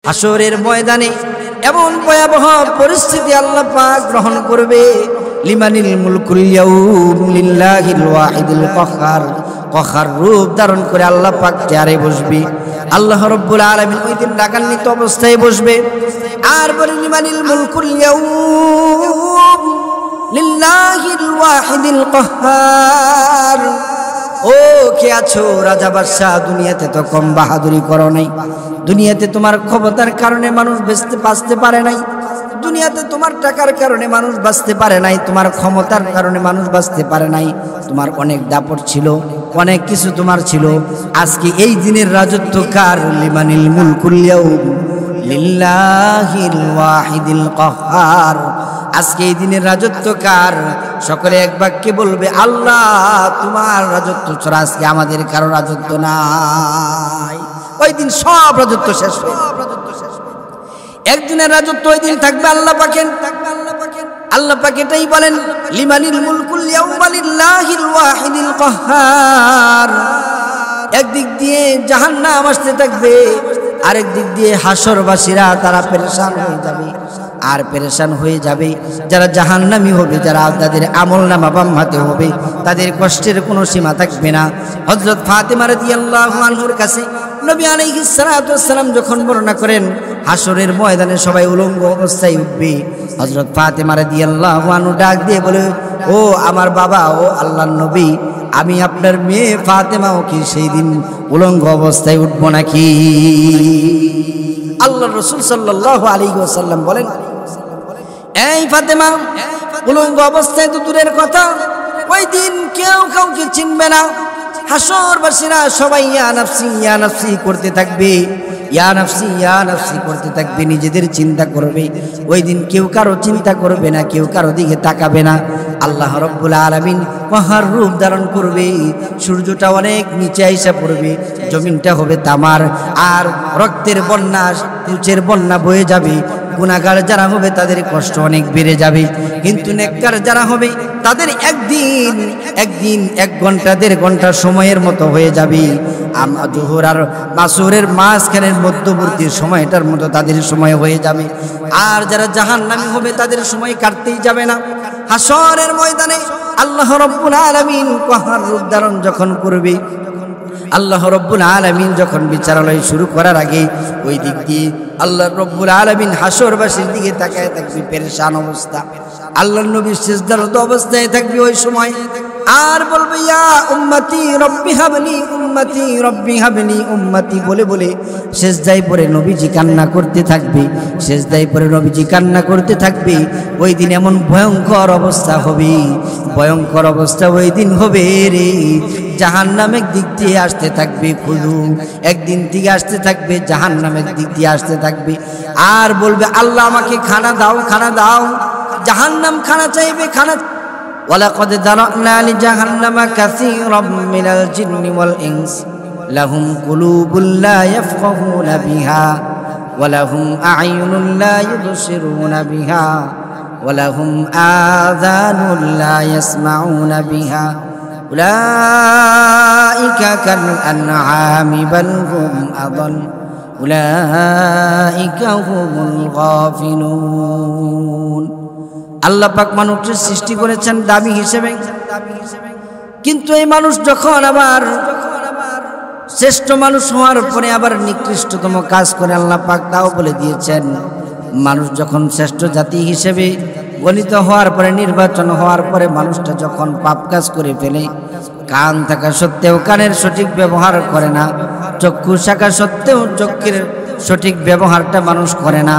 হাসরের ময়দানে এমন ভয়াবহ পরিস্থিতি আল্লাহ পাক গ্রহণ করবে। লিমানিল মুলকুল ইয়াউম লিল্লাহিল ওয়াহিদুল কাহ্হার। কাহ্হার রূপ ধারণ করে আল্লাহ পাক চেয়ারে বসবে। আল্লাহ রাব্বুল আলামিন ওই দিন রাগান্বিত অবস্থায় বসবে। আর বলে লিমানিল মুলকুল ইয়াউম লিল্লাহিল ওয়াহিদুল কাহ্হার। ও কে আছো রাজা বাদশাহ, দুনিয়াতে তো কম বাহাদুরি করো নাই। দুনিয়াতে তোমার ক্ষমতার কারণে মানুষ বাঁচতে পারে নাই। দুনিয়াতে তোমার টাকার কারণে মানুষ বাঁচতে পারে নাই। তোমার ক্ষমতার কারণে মানুষ বাঁচতে পারে নাই। তোমার অনেক দাপট ছিল, অনেক কিছু তোমার ছিল। আজকে এই দিনের রাজত্ব কার? লিমানিল মুলকুল ইয়াউম লিল্লাহিল ওয়াহিদুল কাহ্হার। আজকে এই দিনের রাজত্ব কার? সকলে এক বাক্যে বলবে আল্লাহ, তোমার রাজত্ব ছাড়া আজকে আমাদের কারো রাজত্ব নাই। ওই দিন সব রাজত্ব শেষ হয়ে একদিনের রাজত্ব ওই দিন থাকবে আল্লাহ পাকের। আল্লাহ পাক এটাই বলেন লিমানিল মুলকুল ইয়াউমা লিল্লাহিল ওয়াহিদুল কাহ্হার। একদিক দিয়ে জাহান্নাম আসতে থাকবে, আরেক দিক দিয়ে হাসরবাসীরা তারা পেরেশান হয়ে যাবে। আর পেরেশান হয়ে যাবে যারা জাহান্নামী হবে, যারা তাদের আমলনামা বাম হাতে হবে, তাদের কষ্টের কোনো সীমা থাকবে না। হযরত ফাতেমা রাদিয়াল্লাহু আনহার কাছে নবী আলাইহিস সালাতু ওয়াস সালাম যখন বর্ণনা করেন হাসরের ময়দানে সবাই উলঙ্গ অবস্থায় উঠবে, হযরত ফাতেমা রাদিয়াল্লাহু আনহা ডাক দিয়ে বলে, ও আমার বাবা, ও আল্লাহর নবী, আমি আপনার মেয়ে ফাতেমাও কি সেই দিন উলঙ্গ অবস্থায় উঠবো নাকি? আল্লাহর রাসূল সাল্লাল্লাহু আলাইহি ওয়াসাল্লাম বলেন, এই ফাতেমা, উলঙ্গ অবস্থায় তো দূরের কথা, ওই দিন কেউ কাউকে চিনবে না। হাসরবাসীরা সবাই ইয়া নাফসি ইয়া নাফসি করতে থাকবে, ইয়া নাফসি ইয়া নাফসি করতে থাকবে, নিজেদের চিন্তা করবে। ওই দিন কেউ কারো চিন্তা করবে না, কেউ কারো দিকে তাকাবে না। আল্লাহ রাব্বুল আলামিন কাহ্হার রূপ ধারণ করবে। সূর্যটা অনেক নিচে আইসা পড়বে, জমিনটা হবে তামার, আর রক্তের বন্যা, তুচের বন্যা বয়ে যাবে। গুনাহগার যারা হবে তাদের কষ্ট অনেক বেড়ে যাবে, কিন্তু নেককার যারা হবে তাদের একদিন 1 ঘন্টা 1.5 ঘন্টা সময়ের মতো হয়ে যাবে। জোহর আর মাসরের মাঝখানের মধ্যবর্তী সময়টার মতো তাদের সময় হয়ে যাবে। আর যারা জাহান্নামী হবে তাদের সময় কাটতেই যাবে না। হাসরের ময়দানে আল্লাহ রাব্বুল আলামিন কাহ্হার রূপ ধারণ যখন করবে, আল্লাহ রাব্বুল আলামিন যখন বিচারালয় শুরু করার আগে ওই দিক দিয়ে আল্লাহ রাব্বুল আলামিন হাসরবাসীর দিকে তাকায় থাকবে, পেরেশান অবস্থা। আল্লাহর নবী সিজদারত অবস্থায় থাকবে ওই সময়, আর বলবে ইয়া উম্মতি রব্বি হাবলি উম্মতি রব্বি হাবলি উম্মতি বলে বলে সিজদায় পড়ে নবীজি কান্না করতে থাকবে। সিজদায় পড়ে নবীজি কান্না করতে থাকবে। ওই দিন এমন ভয়ঙ্কর অবস্থা হবে, ভয়ঙ্কর অবস্থা ওই দিন হবে রে। জাহান্নামের দিক দিয়ে আসতে থাকবে খুদু, একদিন থেকে আসতে থাকবে জাহান্নামের দিক দিয়ে আসতে থাকবে। আর বলবে আল্লাহ আমাকে খানা দাও, খানা দাও। জাহান্নাম খানা চাইবে, খানা। ওয়ালাকাদ যারানা লিজাহান্নামা কাসীরাম মিনাল জিন্নি ওয়াল ইনস লাহুম কুলুবুল লা ইয়াফকাহুনা বিহা ওয়া লাহুম আ'য়ুনুন লা ইউবসিরুনা বিহা ওয়া লাহুম আযানুন লা ইয়াসমাউনা বিহা উলাইকা কাল আনআমি বাল হুম আদাল উলাইকা হুমুল গাফিলুন। আল্লাহ পাক মানুষের সৃষ্টি করেছেন দামি হিসেবে, কিন্তু এই মানুষ যখন আবার শ্রেষ্ঠ মানুষ হওয়ার পরে আবার নিকৃষ্টতম কাজ করে আল্লাহ পাক তাও বলে দিয়েছেন। মানুষ যখন শ্রেষ্ঠ জাতি হিসেবে গণিত হওয়ার পরে, নির্বাচন হওয়ার পরে মানুষটা যখন পাপ কাজ করে ফেলে, কান থাকা সত্ত্বেও কানের সঠিক ব্যবহার করে না, চক্ষু থাকা সত্ত্বেও চক্ষুর সঠিক ব্যবহারটা মানুষ করে না,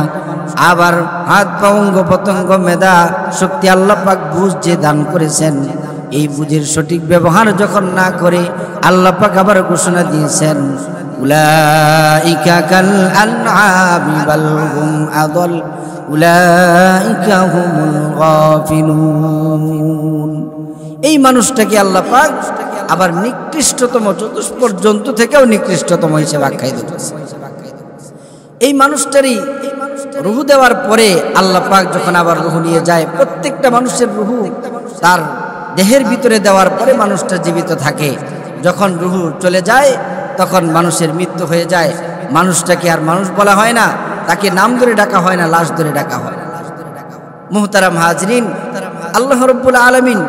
আবার হাত পা অঙ্গ পতঙ্গ মেধা শক্তি আল্লাহ পাক বুঝ যে দান করেছেন, এই বুঝের সঠিক ব্যবহার যখন না করে আল্লাহ পাক আবার ঘোষণা দিয়েছেন উলাইকা কাল আনআমি বাল হুম আদাল উলাইকা হুমুল গাফিলুন। এই মানুষটাকে আল্লাহ পাক আবার নিকৃষ্টতম, চতুষ্পদ জন্তু থেকেও নিকৃষ্টতম হিসেবে আখ্যায়িত করেছেন। এই মানুষটারই রুহু দেওয়ার পরে আল্লাহ পাক যখন আবার রুহু নিয়ে যায়, প্রত্যেকটা মানুষের রুহু তার দেহের ভিতরে দেওয়ার পরে মানুষটা জীবিত থাকে। যখন রুহু চলে যায় তখন মানুষের মৃত্যু হয়ে যায়, মানুষটাকে আর মানুষ বলা হয় না, তাকে নাম ধরে ডাকা হয় না, লাশ ধরে ডাকা হয়। মুহতারাম হাজরিন, আল্লাহ রাব্বুল আলামিন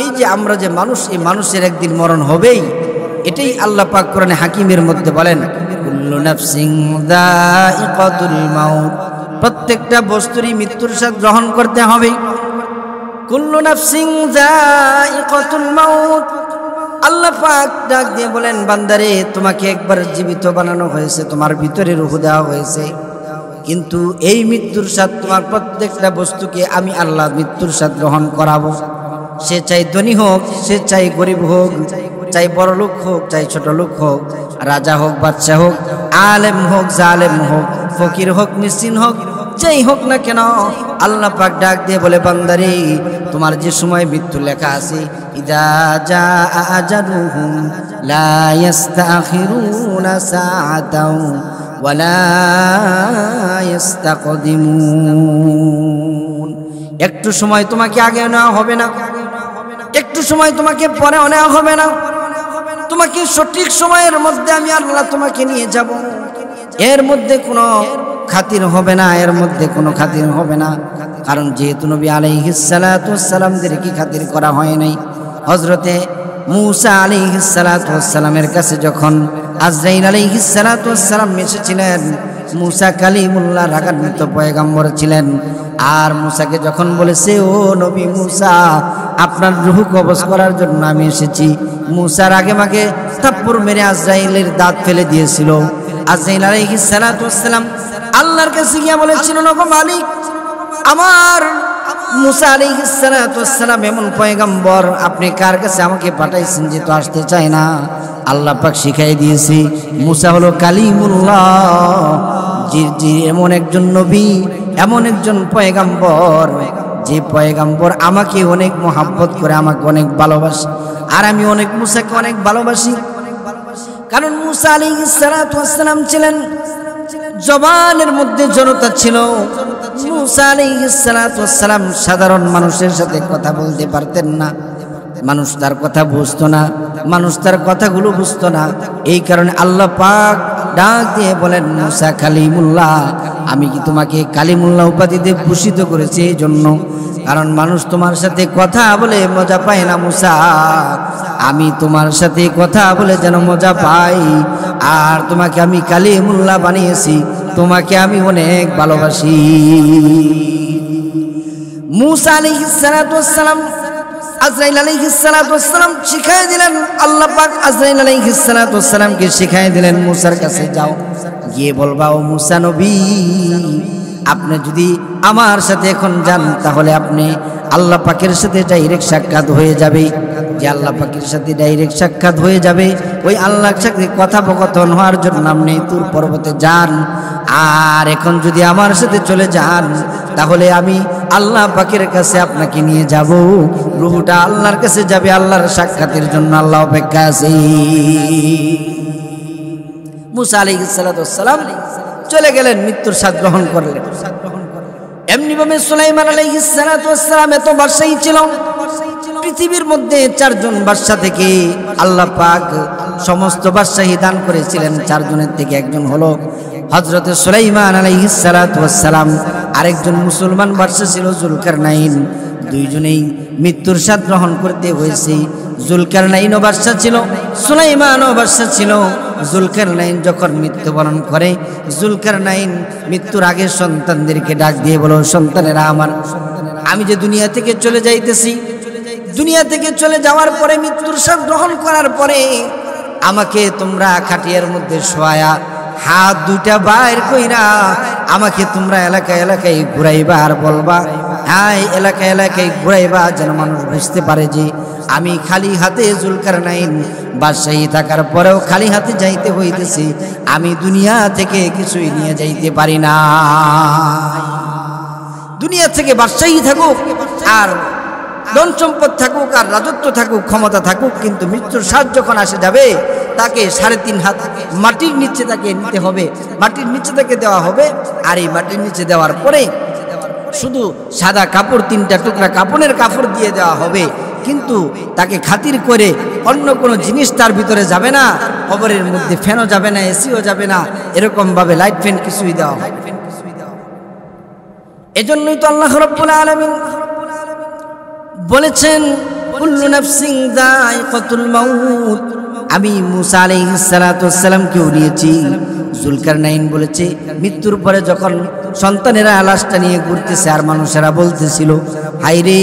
এই যে আমরা যে মানুষ, এই মানুষের একদিন মরণ হবেই, এটাই আল্লাহ পাক কোরআনে হাকিমের মধ্যে বলেন, কুল্লু নাফসিন যায়িকাতুল মাউত, প্রত্যেকটা বস্তুরই মৃত্যুর স্বাদ গ্রহণ করতে হবে। কুল্লু নাফসিন যায়িকাতুল মাউত, আল্লাহ পাক ডাক দিয়ে বলেন, বান্দারে তোমাকে একবার জীবিত বানানো হয়েছে, তোমার ভিতরে রূহ দেওয়া হয়েছে, কিন্তু এই মৃত্যুর স্বাদ তোমার প্রত্যেকটা বস্তুকে আমি আল্লাহ মৃত্যুর স্বাদ গ্রহণ করাবো। সে চাই ধনী হোক, সে চাই গরিব হোক, চাই বড় লোক হোক, চাই ছোট লোক হোক, রাজা হোক, বাদশা হোক, আলেম হোক, জালেম হোক, ফকির হোক, মিসকিন হোক, যেই হোক না কেন, আল্লাহ পাক ডাক দিয়ে বলে, বান্দারে তোমার যে সময় মৃত্যু লেখা আছে, ইদা জাআ আজালুহুম লা ইস্তাখিরুনা সাআতাও ওয়ালা ইস্তাকদিমুন, একটু সময় তোমাকে আগে নেওয়া হবে না, একটু সময় তোমাকে পরে নেওয়া হবে না, তোমাকে সঠিক সময়ের মধ্যে আমি আল্লাহ তোমাকে নিয়ে যাব, এর মধ্যে কোনো খাতির হবে না, এর মধ্যে কোনো খাতির হবে না। কারণ যেহেতু নবী আলাইহিস সালাতু ওয়াস সালামদেরকে খাতির করা হয় নাই। হযরতে মূসা আলাইহিস সালাতু ওয়াস সালামের কাছে যখন আজরাইল আলাইহিস সালাতু ওয়াস সালাম এসেছিলেন, মূসা কালিমুল্লাহ রাগান্বিত পয়গম্বর ছিলেন, আর মূসাকে যখন বলেছে, ও নবী মূসা, আপনার রূহ কবজ করার জন্য আমি এসেছি, মূসার আগে মাগে থাপ্পড় মেরে আজরাইলের দাঁত ফেলে দিয়েছিল। আজরাইল আলাইহিস সালাতু ওয়াস সালাম আল্লাহর কাছে গিয়ে বলেছিল, ওগো মালিক, আমার মূসা আলাইহিস সালাতু ওয়াস সালাম এমন পয়গম্বর, আপনি কার কাছে আমাকে পাঠাইছেন যে তো আসতে চায় না? আল্লাহ পাক শিখাই দিয়েছি, মূসা হলো কালিমুল্লাহ, জি এমন একজন নবী, এমন একজন পয়গম্বর, যে পয়গম্বর আমাকে অনেক মহাব্বত করে, আমাকে অনেক ভালোবাসে, আর আমি অনেক মূসাকে অনেক ভালোবাসি। কারণ মূসা আলাইহিস সালাতু ওয়াস সালাম ছিলেন, জবানের মধ্যে জনতা ছিল। মূসা আলাইহিস সালাতু ওয়াস সালাম সাধারণ মানুষের সাথে কথা বলতে পারতেন না, মানুষ তার কথা বুঝতো না, মানুষ তার কথাগুলো বুঝতো না। এই কারণে আল্লাহ পাক ডাক দিয়ে বলেন, মূসা কালিমুল্লাহ, আমি কি তোমাকে কালিমুল্লাহ উপাধিতে ভূষিত করেছি এই জন্য, কারণ মানুষ তোমার সাথে কথা বলে মজা পায় না মূসা, আমি তোমার সাথে কথা বলে যেন মজা পাই, আর তোমাকে আমি কালিমুল্লাহ বানিয়েছি, তোমাকে আমি অনেক ভালোবাসি। মূসা আলাইহিস সালাতু ওয়াস সালাম আজরাইল আলাইহিস সালাতু ওয়াস সালাম শিখায় দিলেন, আল্লাহ পাক আজরাইল আলাইহিস সালাতু ওয়াস সালামকে শিখায় দিলেন, মূসার কাছে যাও, গিয়ে বলবা, ও মূসা নবী, আপনি যদি আমার সাথে এখন যান, তাহলে আপনি আল্লাহ পাকের সাথে ডাইরেক্ট সাক্ষাৎ হয়ে যাবে। যে আল্লাহ পাকের সাথে ডাইরেক্ট সাক্ষাৎ হয়ে যাবে, ওই আল্লাহর সাথে কথোপকথন হওয়ার জন্য আপনি তুর পর্বতে যান। আর এখন যদি আমার সাথে চলে যান, তাহলে আমি আল্লাহ পাকের কাছে আপনাকে নিয়ে যাব, রূহটা আল্লাহর কাছে যাবে, আল্লাহর সাক্ষাতের জন্য আল্লাহ অপেক্ষা আছে। মূসা আলাইহিস সালাতু ওয়াস সালাম চলে গেলেন, মৃত্যুর স্বাদ গ্রহণ করলেন। এমনি ভাবে সুলাইমান আলাইহিস সালাতু ওয়াস সালাম এত বাদশাহী ছিল, পৃথিবীর মধ্যে 4 জন বাদশা থেকে আল্লাহ পাক সমস্ত বাদশাহী দান করেছিলেন। 4 জনের থেকে একজন হলো হযরতে সুলাইমান আলাইহিস সালাতু ওয়াস সালাম, আরেকজন মুসলমান বাদশা ছিল জুলকারনাইন। দুইজনেই মৃত্যুর স্বাদ গ্রহণ করতে হয়েছে। জুলকারনাইনও বাদশা ছিল, সুলাইমানও বাদশা ছিল। জুলকারনাইন যখন মৃত্যুবরণ করে, জুলকারনাইন মৃত্যুর আগে সন্তানদেরকে ডাক দিয়ে বলো, সন্তানেরা আমার, আমি যে দুনিয়া থেকে চলে যাইতেছি, দুনিয়া থেকে চলে যাওয়ার পরে, মৃত্যুর স্বাদ গ্রহণ করার পরে আমাকে তোমরা খাটিয়ার মধ্যে শোয়া, হাত 2টা বাইর কইরা আমাকে তোমরা এলাকায় এলাকায় ঘুরাইবা, আর বলবা, হ্যাঁ এলাকায় এলাকায় ঘুরাইবা, যেন মানুষ বুঝতে পারে যে আমি খালি হাতে জুলকারনাইন বাদশাহী থাকার পরেও খালি হাতে যাইতে হইতেছি, আমি দুনিয়া থেকে কিছুই নিয়ে যাইতে পারি না। দুনিয়া থেকে বাদশাহী থাকুক, আর ধন সম্পদ থাকুক, আর রাজত্ব থাকুক, ক্ষমতা থাকুক, কিন্তু মৃত্যুর স্বাদ যখন আসে যাবে, তাকে 3.5 হাত মাটির নিচে তাকে নিতে হবে, মাটির নিচে তাকে দেওয়া হবে। আর এই মাটির নিচে দেওয়ার পরে শুধু সাদা কাপড়, 3টা টুকরা কাপড়ের কাপড় দিয়ে দেওয়া হবে, কিন্তু তাকে খাতির করে অন্য কোনো জিনিস তার ভিতরে যাবে না। কবরের মধ্যে ফ্যানও যাবে না, এসিও যাবে না, এরকম ভাবে লাইট ফ্যান কিছুই দেওয়া হবে। এজন্যই তো আল্লাহ রাব্বুল আলামিন বলেছেন কুল্লু নাফসিন যায়িকাতুল মাউত। আমি মুসা আলাইহিস সালাতু ওয়াস সালামকেও নিয়েছি। জুলকারনাইন বলেছে মৃত্যুর পরে যখন সন্তানেরা লাশটা নিয়ে ঘুরতেছে আর মানুষেরা বলতেছিল, হায়রে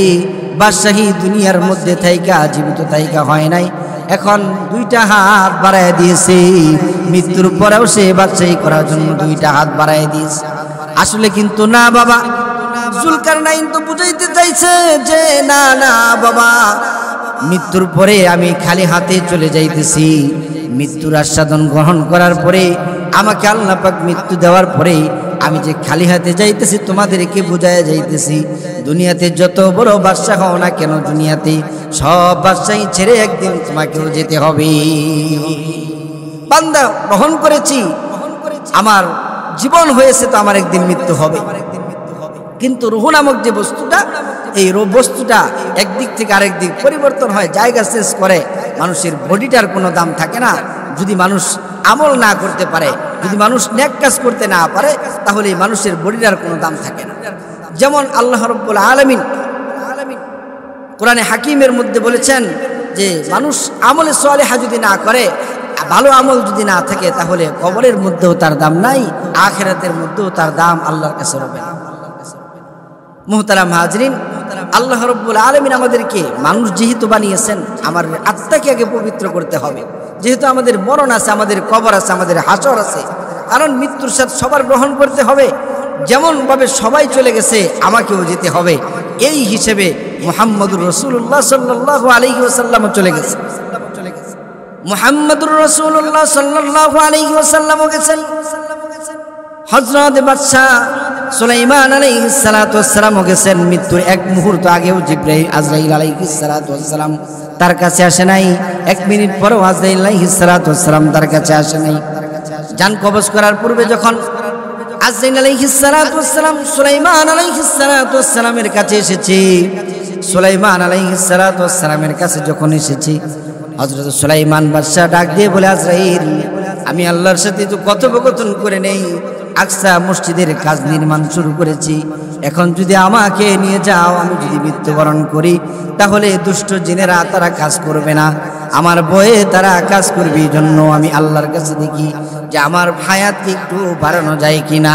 বাদশাহী দুনিয়ার মধ্যে থাইকা জীবিত থাইকা হয় নাই, এখন দুইটা হাত বাড়ায় দিয়েছে, মৃত্যুর পরেও সে বাদশাহী করার জন্য দুইটা হাত বাড়ায় দিয়েছে। আসলে কিন্তু না বাবা, জুলকারনাইন তো বুঝাইতে চাইছে যে না না বাবা, মৃত্যুর পরে আমি খালি হাতে চলে যাইতেছি। মৃত্যুর আস্বাদন গ্রহণ করার পরে আমাকে আল্লাহ পাক মৃত্যু দেওয়ার পরে আমি যে খালি হাতে যাইতেছি তোমাদেরকে বুঝাইয়া যাইতেছি, দুনিয়াতে যত বড় বাদশা হও না কেন, দুনিয়াতে সব বাদশাহী ছেড়ে একদিন তোমাকেও যেতে হবে। বান্দা গ্রহণ করেছি, আমার জীবন হয়েছে তো আমার একদিন মৃত্যু হবে, কিন্তু রূহ নামক যে বস্তুটা, এই বস্তুটা একদিক থেকে আরেক দিক পরিবর্তন হয়, জায়গা চেঞ্জ করে। মানুষের বডিটার কোনো দাম থাকে না যদি মানুষ আমল না করতে পারে, যদি মানুষ নেক কাজ করতে না পারে, তাহলে মানুষের বডিটার কোনো দাম থাকে না। যেমন আল্লাহ রাব্বুল আলামিন কোরআনে হাকিমের মধ্যে বলেছেন যে মানুষ আমলে সালেহা যদি না করে, ভালো আমল যদি না থাকে, তাহলে কবরের মধ্যেও তার দাম নাই, আখিরাতের মধ্যেও তার দাম আল্লাহর কাছে রবে না। মুহতারাম হাজরিন, আল্লাহ রাব্বুল আলামিন আমাদেরকে মানুষ যেহেতু বানিয়েছেন, আমার আত্মাকে আগে পবিত্র করতে হবে। যেহেতু আমাদের মরণ আছে, আমাদের কবর আছে, আমাদের হাসর আছে, কারণ মৃত্যুর সাথে সবার গ্রহণ করতে হবে। যেমন ভাবে সবাই চলে গেছে আমাকেও যেতে হবে, এই হিসেবে মুহাম্মদুর রাসূলুল্লাহ সাল্লাল্লাহু আলাইহি ওয়াসাল্লামও চলে গেছে। মুহাম্মদুর রাসূলুল্লাহ সাল্লাল্লাহু আলাইহি ওয়াসাল্লামও গেছেন। হযরত বাদশা সুলাইমান আলাইহিস সালাতু ওয়াস সালামও গেছেন। মৃত্যুর এক মুহূর্ত আগেও জিবরাইল আজরাইল আলাইহিস সালাতু ওয়াস সালাম তার কাছে আসে নাই, এক মিনিট পরেও আজরাইল আলাইহিস সালাতু ওয়াস সালাম তার কাছে আসে নাই। জান কবজ করার পূর্বে যখন আজরাইল আলাইহিস সালাতু ওয়াস সালাম সুলাইমান আলাইহিস সালাতু ওয়াস সালামের কাছে এসেছে, সুলাইমান আলাইহিস সালাতু ওয়াস সালামের কাছে যখন এসেছে, হযরত সুলাইমান বাদশা ডাক দিয়ে বলে, আজরাইল, আমি আল্লাহর সাথে তো কথোপকথন করে নেই, আকসা মসজিদের কাজ নির্মাণ শুরু করেছি, এখন যদি আমাকে নিয়ে যাও, আমি যদি মৃত্যুবরণ করি, তাহলে দুষ্ট জিনেরা তারা কাজ করবে না, আমার ভয়ে তারা কাজ করবে। এই জন্য আমি আল্লাহর কাছে দেখি যে আমার হায়াতকে একটু বাড়ানো যায় কিনা।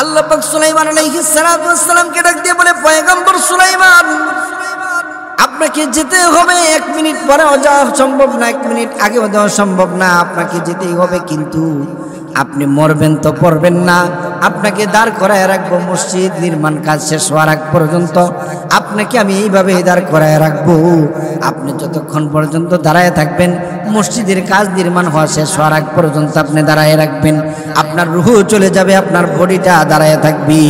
আল্লাহ পাক সুলাইমান আলাইহিস সালাতু ওয়াস সালামকে ডাক দিয়ে বলে, পয়গম্বর সুলাইমান, আপনাকে যেতে হবে, 1 মিনিট পরেও যাওয়া সম্ভব না, 1 মিনিট আগেও যাওয়া সম্ভব না, আপনাকে যেতেই হবে। কিন্তু আপনি মরবেন তো পড়বেন না, আপনাকে দাঁড় করায় রাখবো, মসজিদ নির্মাণ কাজ শেষ হওয়ার আগ পর্যন্ত আপনাকে আমি এইভাবে দাঁড় করায় রাখবো। আপনি যতক্ষণ পর্যন্ত দাঁড়ায় থাকবেন, মসজিদের কাজ নির্মাণ হওয়া শেষ হওয়ার আগ পর্যন্ত আপনি দাঁড়ায় রাখবেন, আপনার রূহ চলে যাবে, আপনার বডিটা দাঁড়ায় থাকবে।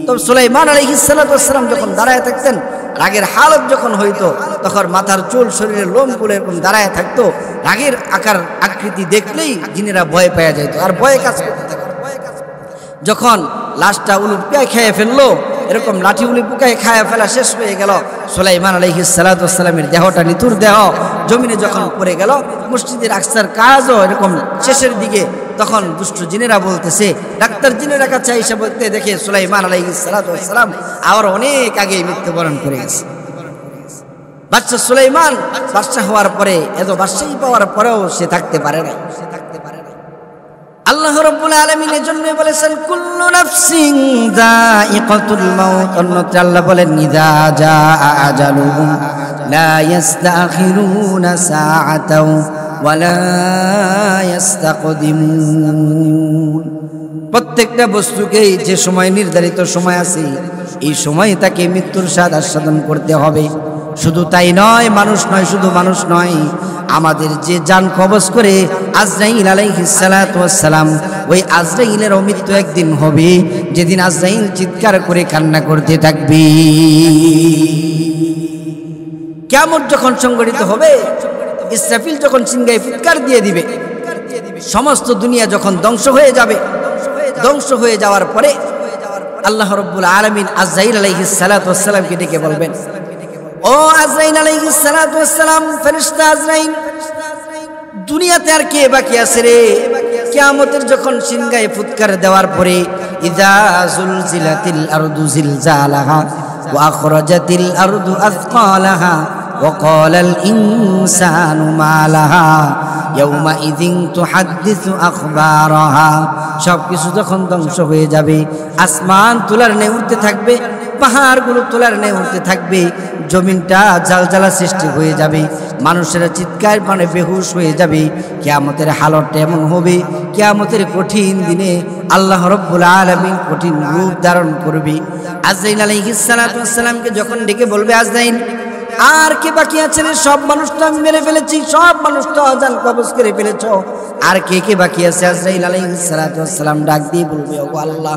তো সুলাইমান আলাইহিস সালাতু ওয়াস সালাম যখন দাঁড়ায় থাকতেন, রাগের হালত যখন হইতো, তখন মাথার চুল, শরীরের লোমগুলো এরকম দাঁড়ায় থাকতো, রাগের আকার আকৃতি দেখলেই জিনেরা ভয় পেয়ে যেত আর ভয়ে কাজ করতে থাকতো। যখন লাশটা উলুট পেয়ে খেয়ে ফেললো, এরকম লাঠি উলি পুকায় খায় ফেলা শেষ হয়ে গেল, সুলাইমান আলাইহিস সালাতু ওয়াস সালামের দেহটা, নিথুর দেহ জমিনে যখন পড়ে গেল, মসজিদের আকসার কাজও এরকম শেষের দিকে, তখন দুষ্ট জিনেরা বলতেছে, ডাক্তার জিনেরা কাছে এসে বলতে দেখে সুলাইমান আলাইহিস সালাতু ওয়াস সালাম আর অনেক আগে মৃত্যুবরণ করে গেছে। বাদশা সুলাইমান বাদশা হওয়ার পরে, এত বাদশাহী পাওয়ার পরেও সে থাকতে পারে না। আল্লাহ রাব্বুল আলামিন এর জন্য বলেছেন, কুল্লু নাফসিন যায়িকাতুল মাউত। অন্যত্র আল্লাহ বলেন, ইযা জাআ আজালুহুম লা ইস্তাখিরুনা সাআতাও ওয়া লা ইস্তাকদিমুন। প্রত্যেকটা বস্তুকেই যে সময় নির্ধারিত সময় আছে, এই সময় তাকে মৃত্যুর স্বাদ আস্বাদন করতে হবে। শুধু তাই নয়, মানুষ নয়, শুধু মানুষ নয়, আমাদের যে জান কবজ করে আজরাইল আলাইহিস সালাতু ওয়াস সালাম, ওই আজরাইলেরও মৃত্যু একদিন হবে, যেদিন আজরাইল চিৎকার করে কান্না করতে থাকবে। কিয়ামত যখন সংঘটিত হবে, ইসরাফিল যখন সিংহায় ফুৎকার দিয়ে দিবে, সমস্ত দুনিয়া যখন ধ্বংস হয়ে যাবে, ধ্বংস হয়ে যাওয়ার পরে আল্লাহ রাব্বুল আলামিন আজরাইল আলাইহিস সালাতু ওয়াস সালামকে ডেকে বলবেন, ও আজরাইল আলাইহিস সালাতু ওয়াস সালাম, ফেরেশতা আজরাইল, দুনিয়াতে আর কে বাকি আছে রে? কিয়ামতের যখন সিংহায় ফুৎকার দেওয়ার পরে ইযা যুলজিলাতিল আরদু জিলজালাহা ওয়া আখরাজাতিল আরদু আথকালাহা ওয়া ক্বালাল ইনসানু মা লাহা ইয়াউমাইযিন তুহাদ্দিসু আখবারাহা। সবকিছু যখন ধ্বংস হয়ে যাবে, আসমান তোলার নে উঠতে থাকবে, পাহাড়গুলো তোলার নে উঠতে থাকবে, জমিনটা জালজালা সৃষ্টি হয়ে যাবে, মানুষেরা চিৎকার মানে বেহুশ হয়ে যাবে। কিয়ামতের হালতটা এমন হবে, কিয়ামতের কঠিন দিনে আল্লাহ রাব্বুল আলামিন কঠিন রূপ ধারণ করবে। আজরাইল আলাইহিস সালাতু ওয়াস সালামকে যখন ডেকে বলবে, আজরাইল আর কে বাকি আছেন? সব মানুষ তো আমি মেরে ফেলেছি, সব মানুষ তো জান কবজ করে ফেলেছ, আর কে কে বাকি আছে? আজরাইল আলাইহিস সালাতু ওয়াস সালাম ডাক দিয়ে বলবে, ও আল্লাহ,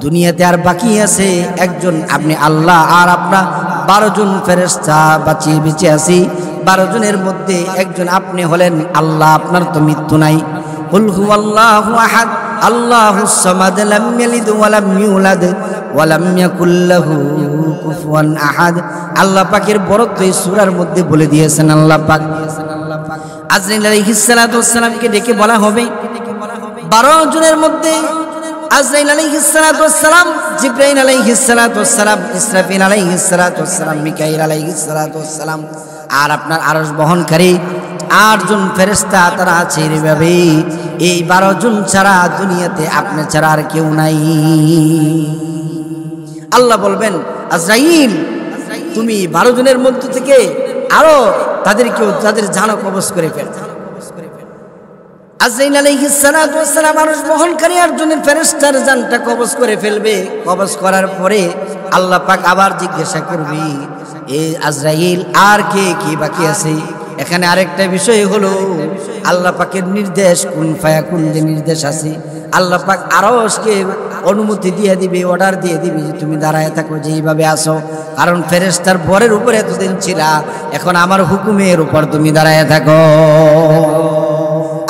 দুনিয়াতে আর বাকি আছে একজন, আপনি আল্লাহ আর আপনার 12 জন ফেরেশতা বাঁচিয়ে বেঁচে আছি। 12 জনের মধ্যে একজন আপনি হলেন আল্লাহ, আপনার তো মৃত্যু নাই। কুল হুয়াল্লাহু আহাদ আল্লাহুস সামাদ লাম ইয়ালিদ ওয়া লাম ইউলাদ ওয়া লাম ইয়াকুল লাহু কুফুয়ান আহাদ। আল্লাহ পাকের বরত্ব এই সূরার মধ্যে বলে দিয়েছেন আল্লাহ পাক। আজরাইল আলাইহিস সালাতু ওয়াস সালামকে ডেকে বলা হবে, 12 জনের মধ্যে আজরাইল আলাইহিস সালাতু ওয়াস সালাম, জিবরাইল আলাইহিস সালাতু ওয়াস সালাম, ইসরাফিল আলাইহিস সালাতু ওয়াস সালাম, মিকাইল আলাইহিস সালাতু ওয়াস সালাম, আর আপনার আরশ বহনকারী 8 জন ফেরেশতা তারা আছে। এইভাবে এই 12 জন ছাড়া দুনিয়াতে আপনি ছাড়া আর কেউ নাই। আল্লাহ বলবেন, আজরাইল তুমি 12 জনের মধ্য থেকে আরো তাদের জান কবজ করে ফেল। আজরাইল আলাইহিস সালাতু ওয়াস সালাম আরশ বহনকারী 8 জনের ফেরেশতার জানটা কবজ করে ফেলবে। কবজ করার পরে আল্লাহ পাক আবার জিজ্ঞাসা করবে, এই আজরাইল আর কে কে বাকি আছে? এখানে আরেকটা বিষয় হলো আল্লাহ পাকের নির্দেশ, কুন ফায়াকুন যে নির্দেশ আছে, আল্লাহ পাক আরশকে অনুমতি দিয়ে দিবে, অর্ডার দিয়ে দিবে যে তুমি দাঁড়ায় থাকো, যে এইভাবে আসো, কারণ ফেরেশতার বরের উপরে এতদিন ছিলা, এখন আমার হুকুমের উপর তুমি দাঁড়ায় থাকো।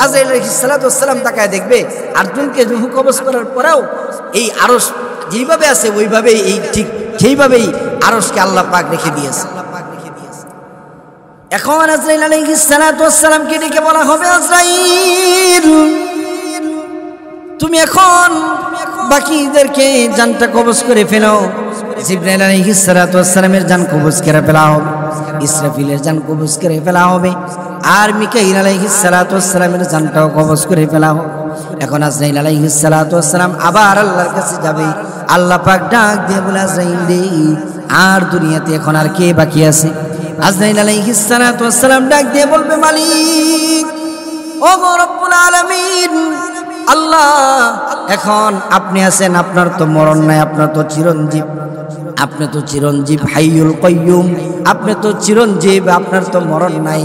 আজরাইল আলাইহিস সালাতু ওয়াস সালাম তাকায় দেখবে 8 জনকে রূহ কবজ করার পরেও এই আরশ যেইভাবে আছে ওইভাবেই, এই ঠিক সেইভাবেই আরশকে আল্লাহ পাক রেখে দিয়েছে। এখন আজরাইল আলাইহিস সালাতু ওয়াস সালামকে ডেকে বলা হবে, আজরাইল তুমি এখন বাকিদেরকে জানটা কবজ করে ফেলো। জিবরাইল আলাইহিস সালাতু ওয়াস সালামের জান কবজ করে ফেলা হবে, ইসরাফিলের জান কবজ করে ফেলা হবে, আর মিকাইল আলাইহিস সালাতু ওয়াস সালামের জানটাও কবজ করে ফেলা হবে। এখন আজরাইল আলাইহিস সালাতু ওয়াস সালাম আবার আল্লাহর কাছে যাবে। আল্লাহ পাক ডাক দিয়ে বলে, আজরাইল রে, আর দুনিয়াতে এখন আর কে বাকি আছে? আজরাইল আলাইহিস সালাতু ওয়াস সালাম ডাক দিয়ে বলবে, মালিক, ও গো রব্বুল আলামিন, আল্লাহ এখন আপনি আছেন, আপনার তো মরণ নাই, আপনার তো চিরঞ্জীব, আপনি তো চিরঞ্জীব, হাইয়ুল কাইয়ুম, আপনি তো চিরঞ্জীব, আপনার তো মরণ নাই।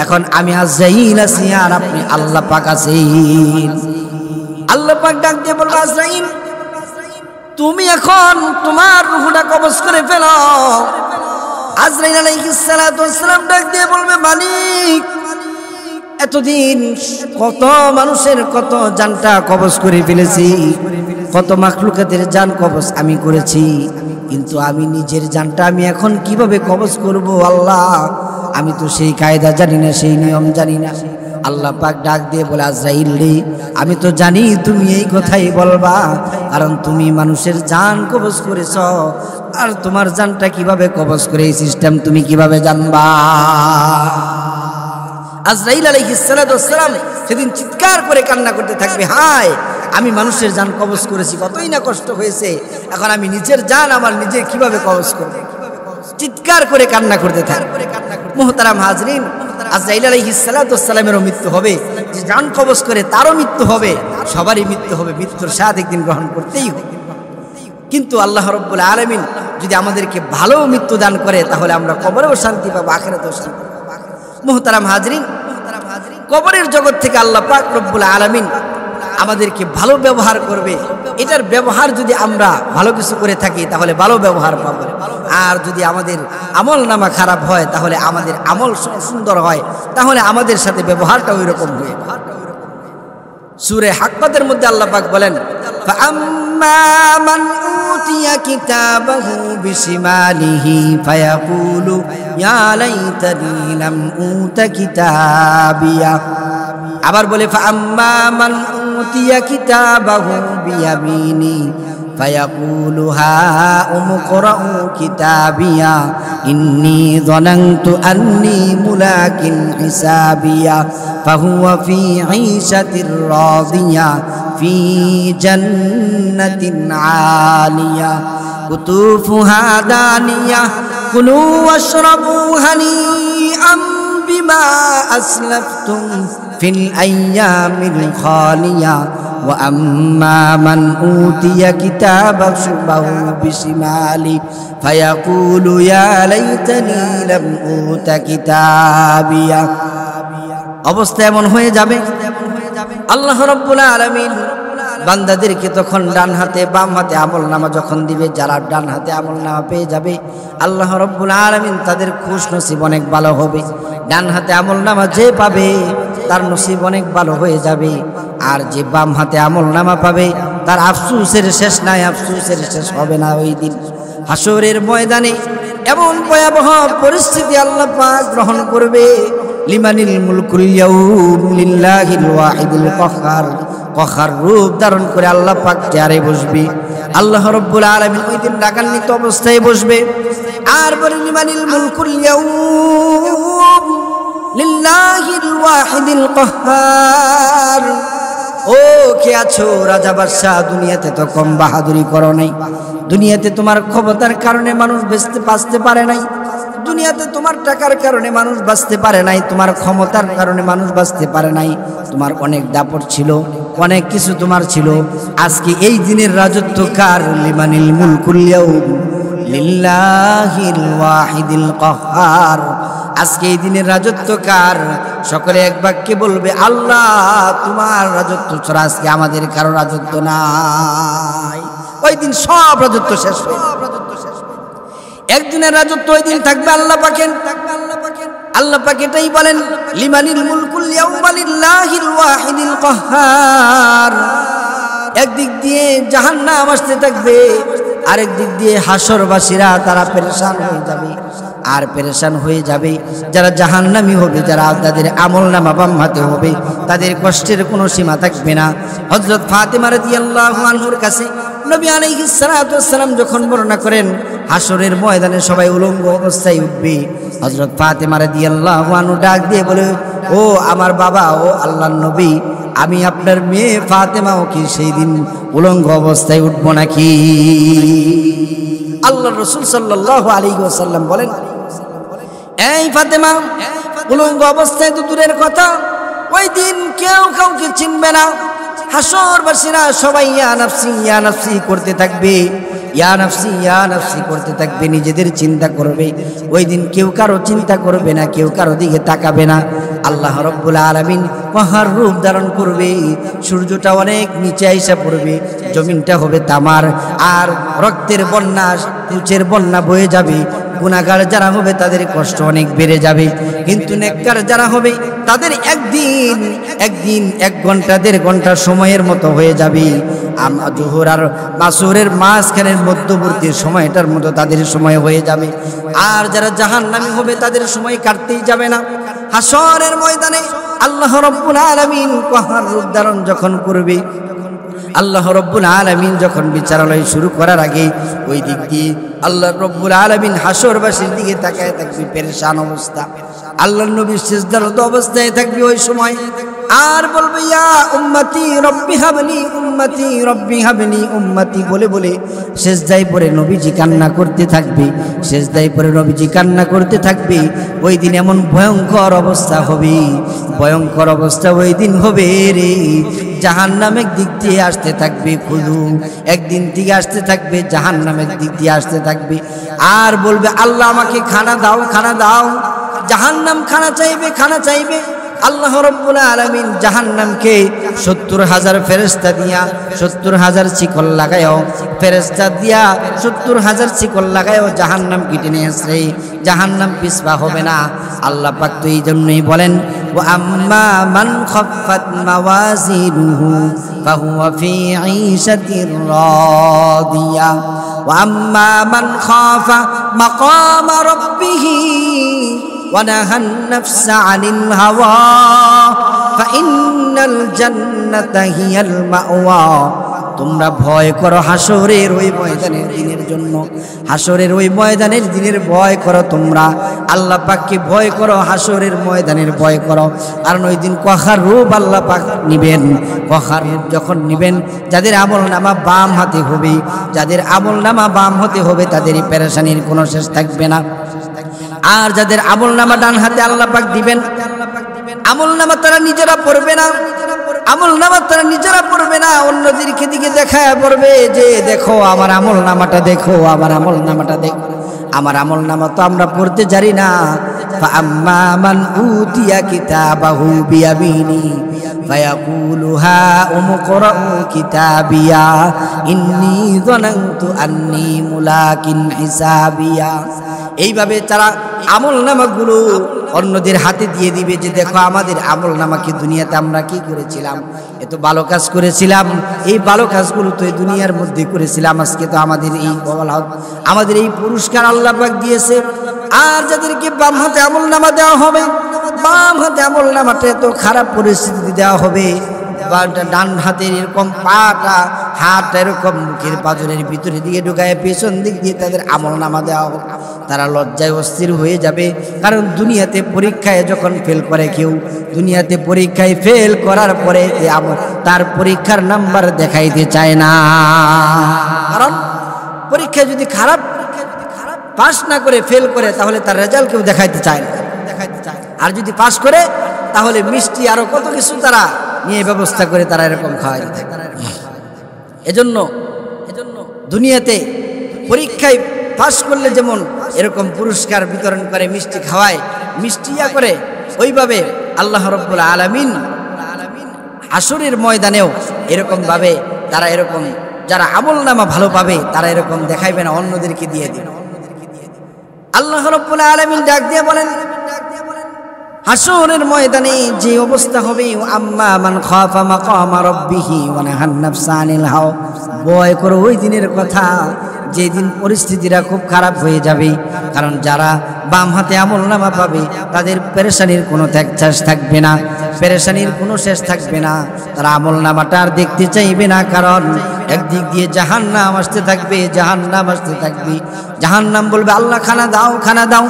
এখন আমি আজরাইল আছি আর আপনি আল্লাহ পাক আছেন। আল্লাহ পাক ডাক দিয়ে বলবে, আজরাইল তুমি এখন তোমার রূহটা কবজ করে ফেলো। আজরাইল আলাইহিস সালাতু ওয়াস সালাম ডাক দিয়ে বলবে, মালিক, এতদিন কত মানুষের কত জানটা কবজ করে ফেলেছি, কত মাখলুকাতের জান কবজ আমি করেছি, কিন্তু আমি নিজের জানটা আমি এখন কিভাবে কবজ করব? আল্লাহ, আমি তো সেই কায়দা জানি না, সেই নিয়ম জানি না। আল্লাহ পাক ডাক দিয়ে বলে, আজরাইল রে, আমি তো জানি তুমি এই কথাই বলবা, কারণ তুমি মানুষের জান কবজ করেছ, আর তোমার জানটা কিভাবে কবজ করে এই সিস্টেম তুমি কিভাবে জানবা? আজরাইল আলাইহিস সালাতু ওয়াস সালাম সেদিন চিৎকার করে কান্না করতে থাকবে, হায় আমি মানুষের জান কবজ করেছি, কতই না কষ্ট হয়েছে, এখন আমি নিজের জান আমার নিজে কিভাবে কবজ করব? চিৎকার করে কান্না করতে থাকবে। মুহতারাম হাজরিন, আজরাইল আলাইহিস সালাতু ওয়াস সালামেরও মৃত্যু হবে, যে জান কবজ করে তারও মৃত্যু হবে, সবারই মৃত্যু হবে, মৃত্যুর স্বাদ একদিন গ্রহণ করতেই হবে। কিন্তু আল্লাহ রাব্বুল আলামিন যদি আমাদেরকে ভালো মৃত্যু দান করে, তাহলে আমরা কবরেও শান্তি পাবো, আখিরাতেও শান্তি পাবো। মুহতারাম হাজরিন, কবরের জগৎ থেকে আল্লাহ পাক রব্বুল আলামিন আমাদেরকে ভালো ব্যবহার করবে। এটার ব্যবহার যদি আমরা ভালো কিছু করে থাকি তাহলে ভালো ব্যবহার পাবো, আর যদি আমাদের আমল নামা খারাপ হয়, তাহলে আমাদের আমল সুন্দর হয়, তাহলে আমাদের সাথে ব্যবহারটা ওই রকম হয়। সূরা হাক্কাতের মধ্যে আল্লাহ পাক বলেন, ফাআম্মা মান উতিয়া কিতাবাহু বিশিমালিহি ফায়াকুলু ইয়া লাইতানি লাম উতা কিতাবিয়া। আবার বলে, ফাআম্মা মান أوتي كتابه بيمينه فيقول هاؤم اقرءوا كتابيا إني ظننت أني ملاق حسابيا فهو في عيشة راضية في جنة عالية قطوفها دانية كلوا واشربوا هنيئا بما أسلفتم في الأيام الخالية وأما من أوتي كتابه بشماله فيقول يا ليتني لم أوت كتابيا অবস্থা এমন হয়ে যাবে আল্লাহ রাব্বুল আলামিন বান্দাদেরকে তখন ডান হাতে বাম হাতে আমলনামা যখন দিবে, যারা ডান হাতে আমলনামা পেয়ে যাবে আল্লাহ রাব্বুল আলামিন তাদের খুশ নসিব অনেক ভালো হবে। ডান হাতে আমলনামা যে পাবে তার নসিব অনেক ভালো হয়ে যাবে, আর যে বাম হাতে আমলনামা পাবে তার আফসোসের শেষ নাই, আফসোসের শেষ হবে না। ওই দিন হাসরের ময়দানে এমন ভয়াবহ পরিস্থিতি আল্লাহ পাক গ্রহণ করবে। লিমানিল মুলকুল ইয়াউম লিল্লাহিল ওয়াহিদুল কাহ্হার, কাহ্হার রূপ ধারণ করে আল্লাহ পাক চেয়ারে বসবে। আল্লাহ রাব্বুল আলামিন ওই দিন রাগান্বিত অবস্থায় বসবে আর বলে লিমানিল মুলকুল ইয়াউম লিল্লাহিল ওয়াহিদুল কাহ্হার। ও কে আছো রাজা বাদশাহ, দুনিয়াতে তো কম বাহাদুরি করো নাই, দুনিয়াতে তোমার ক্ষমতার কারণে মানুষ বাঁচতে পারে নাই, দুনিয়াতে তোমার টাকার কারণে মানুষ বাঁচতে পারে নাই, তোমার ক্ষমতার কারণে মানুষ বাঁচতে পারে নাই, তোমার অনেক দাপট ছিল, অনেক কিছু তোমার ছিল। আজকে এই দিনের রাজত্ব কার? লিমানিল মুলকুল ইয়াউম লিল্লাহিল ওয়াহিদুল কাহ্হার। আজকে এই দিনের রাজত্ব কার? সকলে এক বাক্যে বলবে আল্লাহ, তোমার রাজত্ব ছাড়া আজকে আমাদের কারো রাজত্ব নাই। ওই দিন সব রাজত্ব শেষ হয়ে একদিনের রাজত্ব ওই দিন থাকবে আল্লাহ পাকের। আল্লাহ পাক এটাই বলেন লিমানিল মুলকুল ইয়াউমা লিল্লাহিল ওয়াহিদুল কাহ্হার। একদিক দিয়ে জাহান্নাম আসতে থাকবে, আরেক দিক দিয়ে হাসরবাসীরা তারা পেরেশান হয়ে যাবে। আর পেরেশান হয়ে যাবে যারা জাহান্নামী হবে, যারা তাদের আমলনামা বাম হাতে হবে, তাদের কষ্টের কোনো সীমা থাকবে না। হযরত ফাতেমা রাদিয়াল্লাহু আনহার কাছে নবী আলাইহিস সালাতু ওয়াস সালাম যখন বর্ণনা করেন হাসরের ময়দানে সবাই উলঙ্গ অবস্থায় উঠবে, হযরত ফাতেমা রাদিয়াল্লাহু আনহা ডাক দিয়ে বলে, ও আমার বাবা, ও আল্লাহর নবী, আমি আপনার মেয়ে ফাতেমাও কি সেই দিন উলঙ্গ অবস্থায় উঠবো নাকি? আল্লাহর রাসূল সাল্লাল্লাহু আলাইহি ওয়াসাল্লাম বলেন, এই ফাতেমা, উলঙ্গ অবস্থায় তো দূরের কথা, ওই দিন কেউ কাউকে চিনবে না। হাসরবাসীরা সবাই ইয়া নাফসি ইয়া নাফসি করতে থাকবে, ইয়া নাফসি ইয়া নাফসি করতে থাকবে, নিজেদের চিন্তা করবে। ওই দিন কেউ কারো চিন্তা করবে না, কেউ কারো দিকে তাকাবে না। আল্লাহ রাব্বুল আলামিন কাহ্হার রূপ ধারণ করবে, সূর্যটা অনেক নিচে আইসা পড়বে, জমিনটা হবে তামার, আর রক্তের বন্যা, তুচের বন্যা বয়ে যাবে। গুনাহগার যারা হবে তাদের কষ্ট অনেক বেড়ে যাবে, কিন্তু নেককার যারা হবে তাদের একদিন 1 ঘন্টা 1.5 ঘন্টা সময়ের মতো হয়ে যাবে। জোহর আর মাসরের মাঝখানের মধ্যবর্তী সময়টার মতো তাদের সময় হয়ে যাবে। আর যারা জাহান্নামী হবে তাদের সময় কাটতেই যাবে না। হাসরের ময়দানে আল্লাহ রাব্বুল আলামিন কাহ্হার রূপ ধারণ যখন করবে, আল্লাহ রাব্বুল আলামিন যখন বিচারালয় শুরু করার আগে ওই দিক দিয়ে আল্লাহ রাব্বুল আলামিন হাসরবাসীর দিকে তাকায় থাকবে, পেরেশান অবস্থা। আল্লাহর নবী সিজদারত অবস্থায় থাকবে ওই সময়, আর বলবে ইয়া উম্মতি রব্বি হাবলি উম্মতি রব্বি হাবলি উম্মতি বলে বলে সিজদায় পড়ে নবীজি কান্না করতে থাকবে, সিজদায় পড়ে নবীজি কান্না করতে থাকবে। ওই দিন এমন ভয়ঙ্কর অবস্থা হবে, ভয়ঙ্কর অবস্থা ওই দিন হবে রে। জাহান্নামের দিক দিয়ে আসতে থাকবে খুদু, একদিন থেকে আসতে থাকবে জাহান্নামের দিক দিয়ে আসতে থাকবে, আর বলবে আল্লাহ আমাকে খানা দাও, খানা দাও। জাহান্নাম খানা চাইবে, খানা চাইবে। আল্লাহ রাব্বুল আলামিন জাহান্নামকে 70,000 ফেরেশতা দিয়া 70,000 শিকল লাগায়ও, ফেরেশতা দিয়া 70,000 শিকল লাগায়ও জাহান্নাম কেটে নিয়ে আসে, জাহান্নাম পিছপা হবে না। আল্লাহ পাক তো এই জন্যই বলেন ওয়া আম্মা মান খাফফাত মাওয়াজিনুহু ফাহুয়া ফি ঈশাতির রাদিয়া ওয়া আম্মা মান খাফা মাকামা রাব্বিহি ونهى النفس عن الهوى ফাইন্নাল জান্নাতা হিয়াল মাওয়া। তোমরা ভয় করো হাসরের ওই ময়দানের দিনের জন্য, হাসরের ওই ময়দানের দিনের ভয় করো তোমরা। আল্লাহ পাককে ভয় করো, হাসরের ময়দানের ভয় করো। কারণ ওই দিন কখার রূপ আল্লাহ পাক নিবেন। কখার রূপ যখন নিবেন, যাদের আমল নামা বাম হাতে হবে, যাদের আমল নামা বাম হাতে হবে তাদেরই পেরেশানির কোনো শেষ থাকবে না। আর যাদের আমল নামা ডান হাতে আল্লাহ পাক দিবেন, আমল নামা তারা নিজেরা পড়বে না, আমল নামা তারা নিজেরা পড়বে না, অন্যদেরকে দিকে দেখায় পড়বে যে দেখো আমার আমল নামাটা, দেখো আমার আমল নামাটা, দেখো আমার আমল নামা তো আমরা পড়তে জানি না। ফাআম্মা মান উতিয়া কিতাবাহু বিয়ামিনি ফায়াকুলু হাউম ইকরাউ কিতাবিয়া ইন্নী যানানতু আন্নী মুলাকিন হিসাবিয়া। এইভাবে তারা আমল নামাগুলো অন্যদের হাতে দিয়ে দিবে যে দেখো আমাদের আমল নামাকে দুনিয়াতে আমরা কি করেছিলাম, এত ভালো কাজ করেছিলাম, এই ভালো কাজগুলো তো এই দুনিয়ার মধ্যে করেছিলাম, আজকে তো আমাদের এই আমাদের এই পুরস্কার আল্লাহ পাক দিয়েছে। আর যাদেরকে বাম হাতে আমল নামা দেওয়া হবে, বাম হাতে আমল নামাটা এত খারাপ পরিস্থিতি দেওয়া হবে, ডান হাতের এরকম পাটা হাতটা এরকম মুখের পাঁজরের ভিতরে দিকে ঢুকায় পেছন দিক দিয়ে তাদের আমল নামা দেওয়া হবে। তারা লজ্জায় অস্থির হয়ে যাবে। কারণ দুনিয়াতে পরীক্ষায় যখন ফেল করে কেউ, দুনিয়াতে পরীক্ষায় ফেল করার পরে তার পরীক্ষার নাম্বার দেখাইতে চায় না। কারণ পরীক্ষায় যদি খারাপ পাস না করে ফেল করে তাহলে তার রেজাল্ট কেউ দেখাইতে চায় না। আর যদি পাস করে তাহলে মিষ্টি আরো কত কিছু তারা নিয়ে ব্যবস্থা করে তারা এরকম খাওয়াই থাকে। এজন্য দুনিয়াতে পরীক্ষায় পাস করলে যেমন এরকম পুরস্কার বিতরণ করে, মিষ্টি খাওয়ায়, মিষ্টি ইয়া করে, ওইভাবে আল্লাহ রাব্বুল আলামিন হাসরের ময়দানেও এরকম ভাবে তারা এরকম যারা আমল নামা ভালো পাবে তারা এরকম দেখাইবে না, অন্যদেরকে দিয়ে দিবে। আল্লাহ রাব্বুল আলামিন ডাক দিয়ে বলেন হাসরের ময়দানে যে অবস্থা হবে, আম্মা মান খাফা মাকামা রাব্বিহি ওয়া নাহান নাফসা আনিল হাওয়া। ভয় করো ওই দিনের কথা, যেদিন পরিস্থিতিটা খুব খারাপ হয়ে যাবে। কারণ যারা বাম হাতে আমল নামা পাবে তাদের পেরেশানির কোনো শেষ থাকবে না, পেরেশানির কোনো শেষ থাকবে না। তারা আমল নামাটা আর দেখতে চাইবে না। কারণ একদিক দিয়ে জাহান্নাম আসতে থাকবে, জাহান্নাম আসতে থাকবে। জাহান্নাম বলবে আল্লাহ খানা দাও, খানা দাও।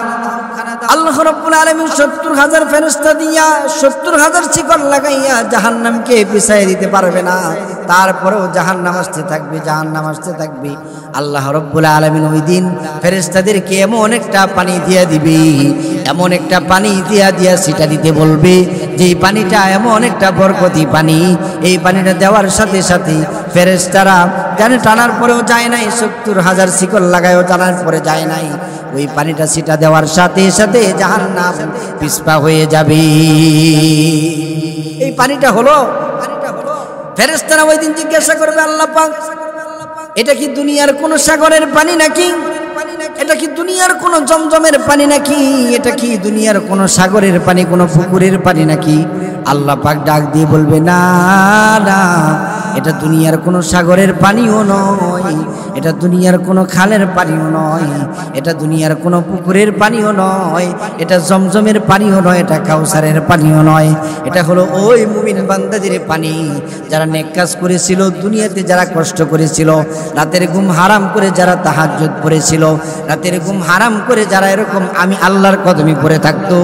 আল্লাহ রাব্বুল আলামিন ৭০,০০০ ফেরেশতা দিয়া ৭০,০০০ শিকল লাগাইয়া জাহান্নামকে পিছায় দিতে পারবে না। তারপরেও জাহান্নাম আসতে থাকবে, জাহান্নাম আসতে থাকবে। আল্লাহ রাব্বুল আলামিন ওই দিন ফেরেশতাদেরকে এমন একটা পানি দিয়া দিবে, এমন একটা পানি দিয়া সেটা দিতে বলবে, যেই পানিটা এমন একটা বরকতি পানি, এই পানিটা দেওয়ার সাথে সাথে ফেরেশতারা জানে টানার পরেও যায় নাই, ৭০,০০০ শিকল লাগায়ও টানার পরে যায় নাই, ওই পানিটা সেটা দেওয়ার সাথে সাথে জাহান্নাম পিছপা হয়ে যাবে। এই পানিটা হলো, ফেরেশতারা ওই দিন জিজ্ঞাসা করবে আল্লাহ পাক, এটা কি দুনিয়ার কোন সাগরের পানি নাকি? এটা কি দুনিয়ার কোন জমজমের পানি নাকি? এটা কি দুনিয়ার কোন সাগরের পানি, কোন পুকুরের পানি নাকি? আল্লাহ পাক ডাক দিয়ে বলবে না না, এটা দুনিয়ার কোনো সাগরের পানিও নয়, এটা দুনিয়ার কোনো খালের পানিও নয়, এটা দুনিয়ার কোনো পুকুরের পানিও নয়, এটা জমজমের পানিও নয়, এটা কাউসারের পানিও নয়। এটা হলো ওই মুমিন বান্দাদের পানি যারা নেক কাজ করেছিল, দুনিয়াতে যারা কষ্ট করেছিল, রাতের ঘুম হারাম করে যারা তাহাজ্জুদ পড়েছিল, রাতের ঘুম হারাম করে যারা এরকম আমি আল্লাহর কদমে পড়ে থাকতো,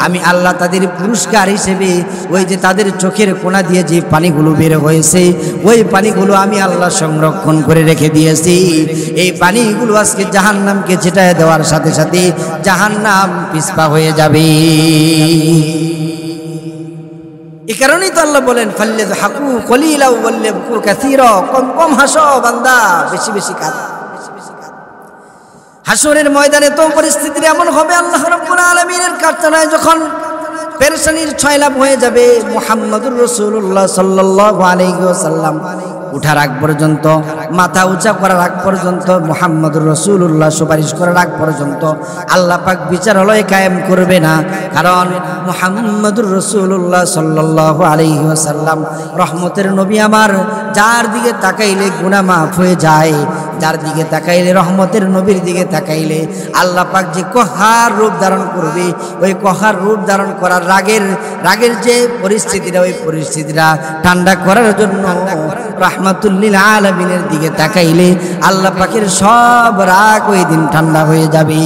আমি আল্লাহ তাদের পুরস্কার হিসেবে ওই যে তাদের চোখের কোণা দিয়ে যে পানিগুলো বের হয়েছে, ওই পানিগুলো আমি আল্লাহ সংরক্ষণ করে রেখে দিয়েছি। এই পানিগুলো আজকে জাহান্নামকে ছেটায় দেওয়ার সাথে সাথে জাহান্নাম পিছপা হয়ে যাবে। এই কারণেই তো আল্লাহ বলেন ফাল্যাযহাকু কলিলা ওয়ালয়াবকু কাসীরা, কম কম হাসো বান্দা, বেশি বেশি কাঁদো। হাসরের ময়দানে তো পরিস্থিতি এমন হবে, আল্লাহ রাব্বুল আলামিনের কারখানায় যখন পেরেশানির ছয়লাভ হয়ে যাবে, মুহাম্মদুর রাসূলুল্লাহ সাল্লাল্লাহু আলাইহি ওয়াসাল্লাম উঠার আগ পর্যন্ত, মাথা উঁচা করার আগ পর্যন্ত, মুহাম্মদুর রাসূলুল্লাহ সুপারিশ করার আগ পর্যন্ত আল্লাহ পাক বিচারালয় কায়েম করবে না। কারণ মুহাম্মদুর রাসূলুল্লাহ সাল্লাল্লাহু আলাইহি ওয়াসাল্লাম রহমতের নবী, আমার যার দিকে তাকাইলে গুনাহ মাফ হয়ে যায়, যার দিকে তাকাইলে রহমতের নবীর দিকে তাকাইলে আল্লাহ পাক যে কহার রূপ ধারণ করবে, ওই কহার রূপ ধারণ করার রাগের যে পরিস্থিতিটা, ওই পরিস্থিতিটা ঠান্ডা করার জন্য রাহমাতুল লিল আলামিনের দিকে তাকাইলে আল্লাহ পাকের সব রাগ ওই দিন ঠান্ডা হয়ে যাবে।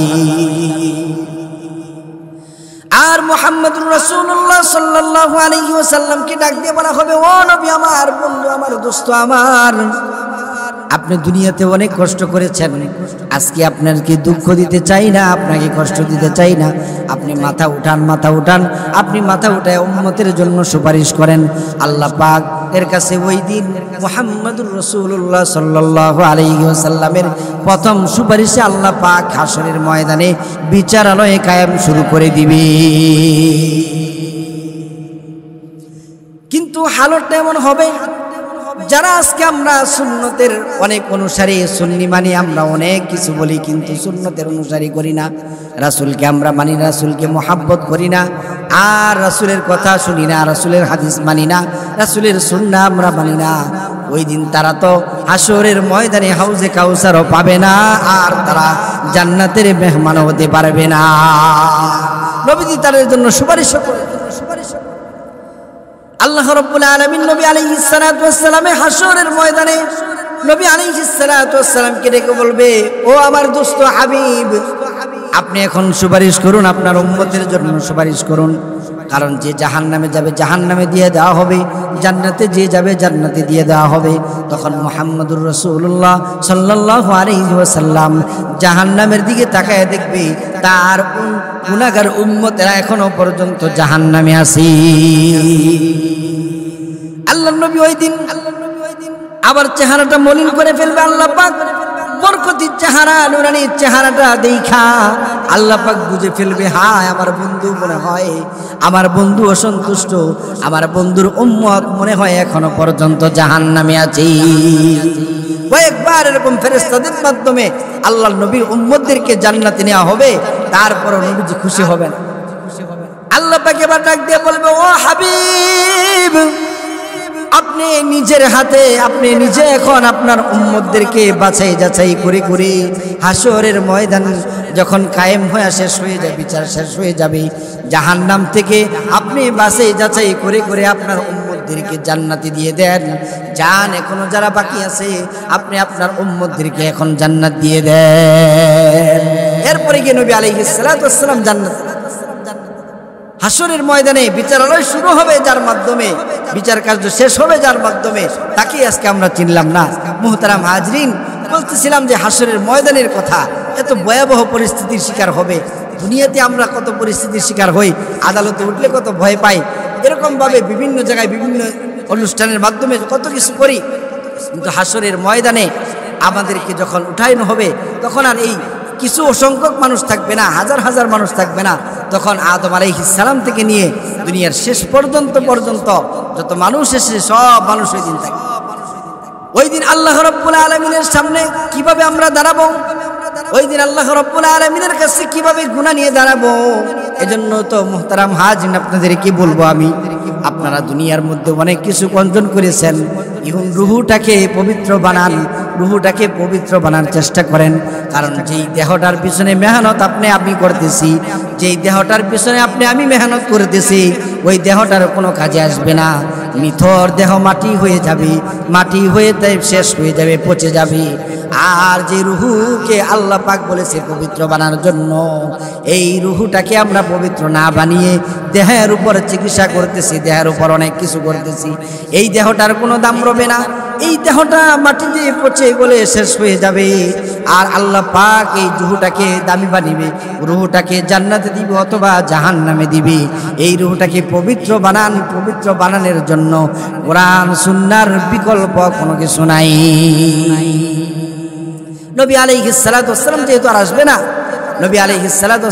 আর মুহাম্মদুর রাসূলুল্লাহ সাল্লাল্লাহু আলাইহি ওয়াসাল্লামকে ডাক দিয়ে বলা হবে, ও নবী আমার, বন্ধু আমার, দোস্ত আমার, আপনি দুনিয়াতে অনেক কষ্ট করেছেন, আজকে আপনাকে দুঃখ দিতে চাই না, আপনাকে কষ্ট দিতে চাই না, আপনি মাথা উঠান, আপনি মাথা উঠায় উম্মতের জন্য সুপারিশ করেন। আল্লাহ পাক এর কাছে ওই দিন মুহাম্মদুর রাসূলুল্লাহ সাল্লাল্লাহু আলাইহি ওয়াসাল্লামের প্রথম সুপারিশে আল্লাহ পাক হাসরের ময়দানে বিচারালয়ে কায়েম শুরু করে দিবে। কিন্তু হালতটা এমন হবে, যারা আজকে আমরা সুন্নতের অনেক অনুসারী, সুন্নি মানি, আমরা অনেক কিছু বলি কিন্তু সুন্নতের অনুসারী করি না, রাসূলকে আমরা মানি না, রাসূলকে মোহাব্বত করি না, আর রাসূলের কথা শুনি না, রাসূলের হাদিস মানি না, রাসূলের সুন্নাহ আমরা মানি না, ওই দিন তারা তো হাসরের ময়দানে হাউজে কাউসারও পাবে না, আর তারা জান্নাতের মেহমান হতে পারবে না। নবীজি তাদের জন্য সুপারিশ করে। আল্লাহ রাব্বুল আলামিন নবী আলাইহিস সালাতু ওয়াস সালামে হাসরের ময়দানে নবী আলাইহিস সালাতু ওয়াস সালামকে ডেকে বলবে, ও আমার দোস্ত হাবিব, আপনি এখন সুপারিশ করুন, আপনার উম্মতের জন্য সুপারিশ করুন, কারণ যে জাহান্নামে যাবে জাহান্নামে দিয়ে দেওয়া হবে, জান্নাতে যে যাবে জান্নাতে দিয়ে দেওয়া হবে। তখন মুহাম্মদুর রাসূলুল্লাহ সাল্লাল্লাহু আলাইহি ওয়াসাল্লাম জাহান্নামের দিকে তাকায় দেখবে তার গুনাহগার উম্মতেরা এখনো পর্যন্ত জাহান্নামে আছে। আল্লাহর নবী ওই দিন আবার চেহারাটা মলিন করে ফেলবে। আল্লাহ পাক বরকতির চেহারা, নুরানির চেহারাটা দেখা আল্লাহ পাক বুঝে ফেলবে, হায় আমার বন্ধু মনে হয়, আমার বন্ধু অসন্তুষ্ট, আমার বন্ধুর উম্মত মনে হয় এখনো পর্যন্ত জাহান্নামে আছে। কয়েকবার এরকম ফেরেশতাদের মাধ্যমে আল্লাহর নবীর উম্মতদেরকে জান্নাতে নেওয়া হবে, তারপরও নবীজি খুশি হবেন। আল্লাহ পাক এবার ডাক দিয়ে বলবে, ও হাবিব, আপনি নিজের হাতে, আপনি নিজে এখন আপনার উম্মতদেরকে বাছাই যাচাই করে করে হাসরের ময়দান যখন কায়েম হয়ে শেষ হয়ে যাবে, বিচার শেষ হয়ে যাবে, জাহান্নাম থেকে আপনি বাছাই যাচাই করে করে আপনার উম্মতদেরকে জান্নাতে দিয়ে দেন। জান এখনো যারা বাকি আছে আপনি আপনার উম্মতদেরকে এখন জান্নাত দিয়ে দেন। এরপরে গিয়ে নবী আলাইহিস সালাতু ওয়াস সালাম জান্নাত, হাসরের ময়দানে বিচারালয় শুরু হবে, যার মাধ্যমে বিচার কার্য শেষ হবে, যার মাধ্যমে তাকে আজকে আমরা চিনলাম না। মুহতারাম হাজরিন, বলতেছিলাম যে হাসরের ময়দানের কথা, এত ভয়াবহ পরিস্থিতির শিকার হবে। দুনিয়াতে আমরা কত পরিস্থিতির শিকার হই, আদালতে উঠলে কত ভয় পাই, এরকমভাবে বিভিন্ন জায়গায় বিভিন্ন অনুষ্ঠানের মাধ্যমে কত কিছু করি, কিন্তু হাসরের ময়দানে আমাদেরকে যখন উঠানো হবে তখন আর এই কিছু অসংখ্যক মানুষ থাকবে না, হাজার হাজার মানুষ থাকবে না, তখন আদম আলাইহিস সালাম থেকে নিয়ে দুনিয়ার শেষ পর্যন্ত যত মানুষ এসে সব মানুষ ওই দিন থাকবে। ওই দিন আল্লাহ রাব্বুল আলামিনের সামনে কিভাবে আমরা দাঁড়াবো, ওই দিন আল্লাহ রাব্বুল আলামিনের কাছে কিভাবে গুনাহ নিয়ে দাঁড়াবো। এজন্য তো মুহতারাম হাজির, আপনাদের কি বলবো আমি, আপনারা দুনিয়ার মধ্যে অনেক কিছু অর্জন করেছেন, এখন রুহুটাকে পবিত্র বানান, রুহুটাকে পবিত্র বানার চেষ্টা করেন। কারণ যেই দেহটার পিছনে মেহনত আমি করতেছি, যেই দেহটার পিছনে আমি মেহনত করতেছি, ওই দেহটার কোনো কাজে আসবে না। মিথর দেহ মাটি হয়ে যাবে, মাটি হয়ে শেষ হয়ে যাবে, পচে যাবে। আর যে রুহুকে আল্লাহ পাক বলেছে পবিত্র বানানোর জন্য, এই রুহুটাকে আমরা পবিত্র না বানিয়ে দেহের উপর চিকিৎসা করতেছি, দেহের উপর অনেক কিছু করতেছি, এই দেহটার কোনো দাম রবে না। এই দেহটা মাটিতে পচে গলে শেষ হয়ে যাবে। আর আল্লাহ পাক এই রুহুটাকে দামি বানিবে, রুহুটাকে জান্নাতে দিবে অথবা জাহান্নামে দিবে। এই রুহুটাকে পবিত্র বানান, পবিত্র বানানোর জন্য কোরআন সুন্নাহর বিকল্প কোনো কিছু নাই। নবী আলাইহিস সালাতু ওয়াস সালাম যেহেতু আর আসবে না, নবী আলাইহিস সালাতু